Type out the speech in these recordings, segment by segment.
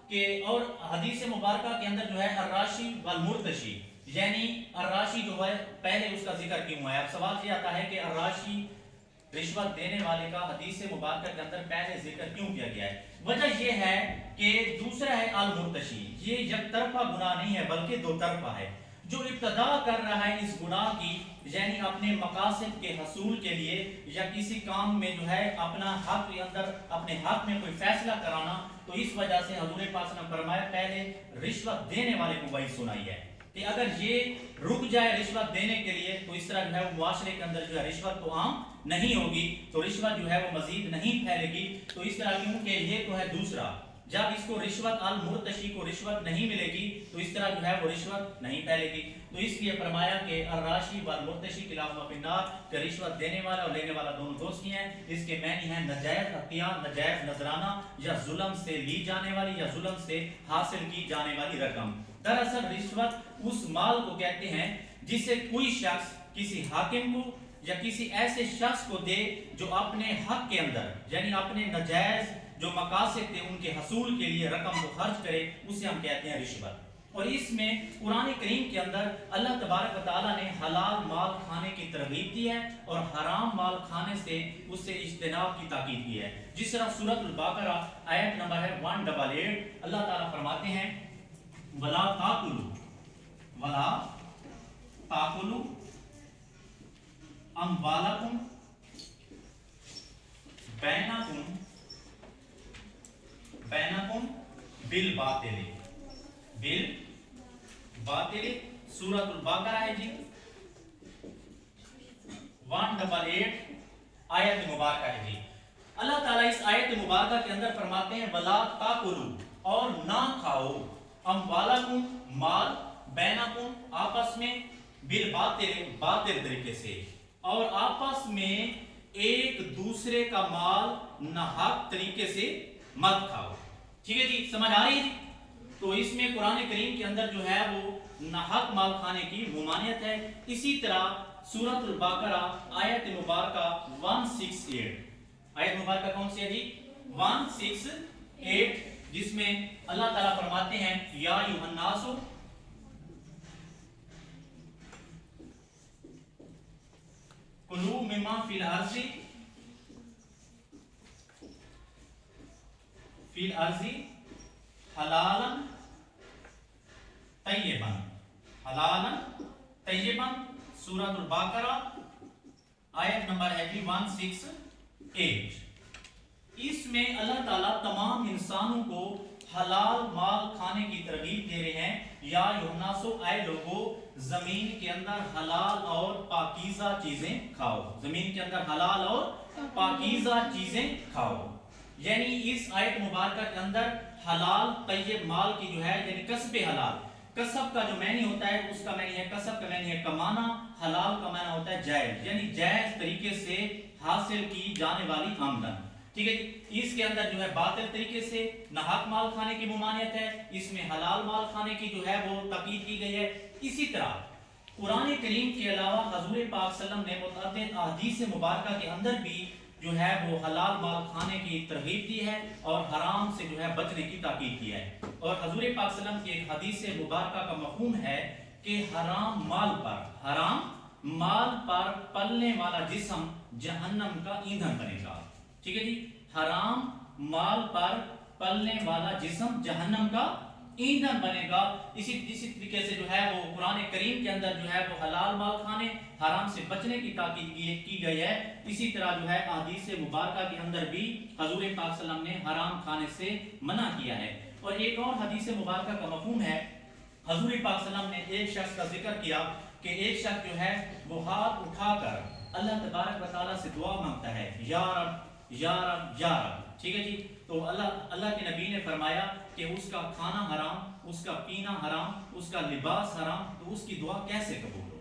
کہ اور حدیث مبارکہ کے اندر جو ہے الراشی والمرتشی، یعنی الراشی جو ہے پہلے اس کا ذکر کیوں ہے؟ اب سوال یہ آتا ہے کہ الراشی رشوت دینے والے کا حدیث مبارکہ کے اندر پہلے ذکر کیوں کیا گیا ہے؟ وجہ یہ ہے کہ دوسرا ہے المرتشی، یہ یک طرفہ گناہ نہیں ہے بلکہ دو طرفہ ہے۔ جو ابتدا کر رہا ہے اس گناہ کی، یعنی اپنے مقاصد کے حصول کے لیے یا کسی کام میں جو ہے اپنا حق کے اندر اپنے حق میں کوئی فیصلہ کرانا، تو اس وجہ سے حضور پاک صلی اللہ علیہ وسلم فرمایا پہلے رشوت دینے والے کو وہی سنائی ہے کہ اگر یہ رک جائے رشوت دینے کے لیے تو اس طرح جو ہے وہ معاشرے کے اندر جو ہے رشوت تو عام نہیں ہوگی، تو رشوت جو ہے وہ مزید نہیں پھیلے گی۔ تو اس طرح کیونکہ یہ تو ہے دوسرا، جب اس کو رشوت المرتشی کو رشوت نہیں ملے گی تو اس طرح جو ہے وہ رشوت نہیں پھیلے گی۔ تو اس لیے فرمایا کہ الراشی والمرتشی کلاہما فی النار، کہ رشوت دینے والا اور لینے والا دونوں دوست ہی ہیں۔ اس کے معنی ہیں ناجائز عطیہ، ناجائز نذرانہ، یا ظلم سے لی جانے والی یا ظلم سے حاصل کی جانے والی رقم۔ دراصل رشوت اس مال کو کہتے ہیں جسے کوئی شخص کسی حاکم کو یا کسی ایسے شخص کو دے جو اپنے حق کے اندر یعنی اپنے ناجائز جو مقاصد تھے ان کے حصول کے لیے رقم کو خرچ کرے، اسے ہم کہتے ہیں رشوت۔ اور اس میں قرآن کریم کے اندر اللہ تبارک و تعالیٰ نے حلال مال کھانے کی ترغیب دی ہے اور حرام مال کھانے سے اس سے اجتناب کی تاکید کی ہے۔ جس طرح سورۃ البقرہ آیت نمبر ہے 188، اللہ تعالیٰ فرماتے ہیں وَلَا تَأْكُلُوا أَمْوَالَكُمْ بَيْنَكُمْ بِالْبَاطِلِ۔ سورۃ البقرہ ہے جی 188 آیت مبارکہ ہے جی۔ اللہ تعالیٰ اس آیت مبارکہ کے اندر فرماتے ہیں وَلَا تَأْكُلُوا، اور نہ کھاؤ، أَمْوَالَكُمْ مال، بینکم آپس میں، بالباطل باطل طریقے سے، اور آپس میں ایک دوسرے کا مال ناحق طریقے سے مت کھاؤ۔ ٹھیک ہے جی، سمجھ آ رہی ہے؟ تو اس میں قرآن کریم کے اندر جو ہے وہ ناحق مال کھانے کی ممانعت ہے۔ اسی طرح سورۃ البقرہ آیت مبارکہ 168، آیت مبارکہ کون سی ہے جی؟ 168، جس میں اللہ تعالیٰ فرماتے ہیں یا ایھا الناس کلوا مما فی الارض حلالا طیبا، سورۃ البقرہ آیت نمبر ہے 168۔ اس میں اللہ تعالیٰ تمام انسانوں کو حلال مال کھانے کی ترغیب دے رہے ہیں۔ یا ایھا الناس، اے لوگو، زمین کے اندر حلال اور پاکیزہ چیزیں کھاؤ، زمین کے اندر حلال اور پاکیزہ چیزیں کھاؤ۔ یعنی اس آیت مبارکہ کے اندر حلال طیب مال کی جو ہے یعنی کسب حلال، کسب کا جو معنی ہوتا ہے اس کا معنی ہے کسب کا معنی ہے کمانا، حلال کا معنی ہوتا ہے جائز، یعنی جائز طریقے سے حاصل کی جانے والی آمدن۔ ٹھیک ہے، اس کے اندر جو ہے باطل طریقے سے ناحق مال کھانے کی ممانعت ہے، اس میں حلال مال کھانے کی جو ہے وہ تاکید کی گئی ہے۔ اسی طرح قرآن کریم کے علاوہ حضور پاک صلی اللہ علیہ وسلم نے متعدد احادیث مبارکہ کے اندر بھی جو ہے وہ حلال مال کھانے کی ترغیب دی ہے اور حرام سے جو ہے بچنے کی تاکید کی ہے۔ اور حضور پاک صلی اللہ علیہ وسلم کی ایک حدیث مبارکہ کا مفہوم ہے کہ حرام مال پر پلنے والا جسم جہنم کا ایندھن بنے گا۔ ٹھیک ہے جی، حرام مال پر پلنے والا جسم جہنم کا ایندھن بنے گا۔ اسی طریقے سے جو ہے وہ قرآن کریم کے اندر جو ہے وہ حلال مال کھانے، حرام سے بچنے کی تاکید کی گئی ہے۔ اسی طرح جو ہے احادیث مبارکہ کے اندر بھی حضور پاک صلی اللہ علیہ وسلم نے حرام کھانے سے منع کیا ہے۔ اور ایک اور حدیث مبارکہ کا مفہوم ہے، حضور پاک صلی اللہ علیہ وسلم نے ایک شخص کا ذکر کیا کہ ایک شخص جو ہے وہ ہاتھ اٹھا کر اللہ تبارک و تعالیٰ سے دعا مانگتا ہے، یا رب یا رب یا رب۔ ٹھیک ہے جی، تو اللہ کے نبی نے فرمایا کہ اس کا کھانا حرام، اس کا پینا حرام، اس کا لباس حرام، تو اس کی دعا کیسے قبول ہو؟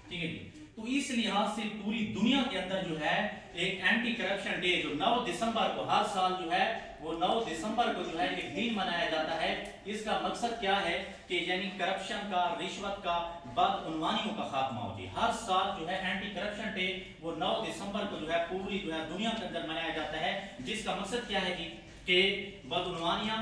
ٹھیک ہے جی، تو اس لحاظ سے پوری دنیا کے اندر جو ہے ایک اینٹی کرپشن ڈے جو 9 دسمبر کو ہر سال جو ہے وہ 9 دسمبر کو جو ہے ایک دن منایا جاتا ہے۔ اس کا مقصد کیا ہے کہ یعنی کرپشن کا، رشوت کا، بدعنوانیوں کا خاتمہ ہو جائے۔ ہر سال جو ہے اینٹی کرپشن ڈے وہ 9 دسمبر کو جو ہے پوری جو ہے دنیا کے اندر منایا جاتا ہے، جس کا مقصد کیا ہے جی کہ بدعنوانیاں